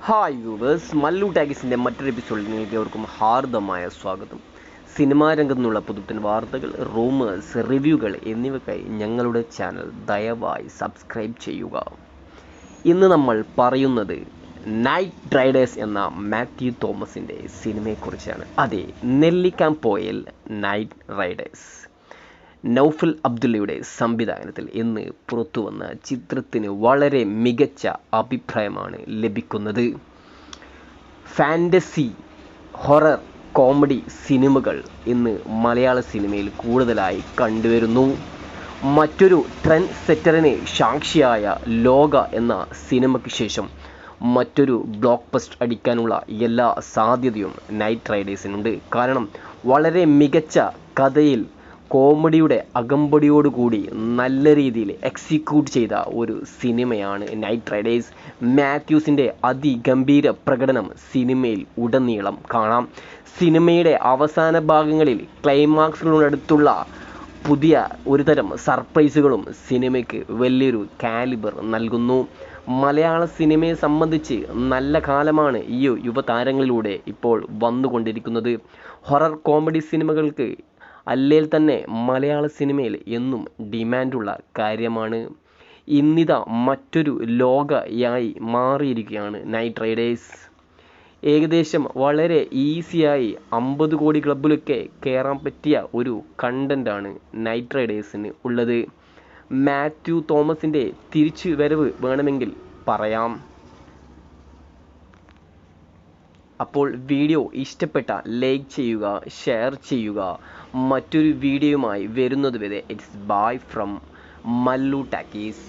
Hi viewers, Mallu ടാഗീസിൻ്റെ മറ്റൊരു എപ്പിസോഡിലേക്ക് അവർക്കും ഹാർദമായ സ്വാഗതം. സിനിമാ രംഗത്തു നിന്നുള്ള പുതുപുത്തൻ വാർത്തകൾ, റൂമേഴ്സ്, റിവ്യൂകൾ എന്നിവയ്ക്കായി ഞങ്ങളുടെ ചാനൽ ദയവായി സബ്സ്ക്രൈബ് ചെയ്യുക. ഇന്ന് നമ്മൾ പറയുന്നത് നൈറ്റ് റൈഡേഴ്സ് എന്ന മാത്യു തോമസിൻ്റെ സിനിമയെക്കുറിച്ചാണ്. അതെ, നെല്ലിക്കാംപോയിൽ നൈറ്റ് റൈഡേഴ്സ്. നൗഫൽ അബ്ദുള്ളയുടെ സംവിധാനത്തിൽ ഇന്ന് പുറത്തുവന്ന ചിത്രത്തിന് വളരെ മികച്ച അഭിപ്രായമാണ് ലഭിക്കുന്നത്. ഫാൻറ്റസി, ഹൊറർ, കോമഡി സിനിമകൾ ഇന്ന് മലയാള സിനിമയിൽ കൂടുതലായി കണ്ടുവരുന്നു. മറ്റൊരു ട്രെൻഡ് സെറ്ററിന് സാക്ഷിയായ ലോക എന്ന സിനിമയ്ക്ക് ശേഷം മറ്റൊരു ബ്ലോക്ക് ബസ്റ്റർ അടിക്കാനുള്ള എല്ലാ സാധ്യതയും നൈറ്റ് റൈഡേഴ്സിനുണ്ട്. കാരണം വളരെ മികച്ച കഥയിൽ കോമഡിയുടെ അകമ്പടിയോടുകൂടി നല്ല രീതിയിൽ എക്സിക്യൂട്ട് ചെയ്ത ഒരു സിനിമയാണ് നൈറ്റ് റൈഡേഴ്സ്. മാത്യൂസിൻ്റെ അതിഗംഭീര പ്രകടനം സിനിമയിൽ ഉടനീളം കാണാം. സിനിമയുടെ അവസാന ഭാഗങ്ങളിൽ ക്ലൈമാക്സിനോടടുത്തുള്ള പുതിയ ഒരുതരം സർപ്രൈസുകളും സിനിമയ്ക്ക് വലിയൊരു കാലിബർ നൽകുന്നു. മലയാള സിനിമയെ സംബന്ധിച്ച് നല്ല കാലമാണ് ഈ യുവതാരങ്ങളിലൂടെ ഇപ്പോൾ വന്നുകൊണ്ടിരിക്കുന്നത്. ഹൊറർ കോമഡി സിനിമകൾക്ക് അല്ലേൽ തന്നെ മലയാള സിനിമയിൽ എന്നും ഡിമാൻഡുള്ള കാര്യമാണ്. ഇന്നിതാ മറ്റൊരു ലോകയായി മാറിയിരിക്കുകയാണ് നൈറ്റ് റൈഡേഴ്സ്. ഏകദേശം വളരെ ഈസിയായി 50 കോടി ക്ലബിലൊക്കെ കയറാൻ പറ്റിയ ഒരു കണ്ടൻ്റാണ് നൈറ്റ് റൈഡേഴ്സിന് ഉള്ളത്. മാത്യു തോമസിൻ്റെ തിരിച്ചു വരവ് വേണമെങ്കിൽ പറയാം. അപ്പോൾ വീഡിയോ ഇഷ്ടപ്പെട്ട ലൈക്ക് ചെയ്യുക, ഷെയർ ചെയ്യുക. മറ്റൊരു വീഡിയോയുമായി വരുന്നതുവരെ it's bye from Mallu talkies.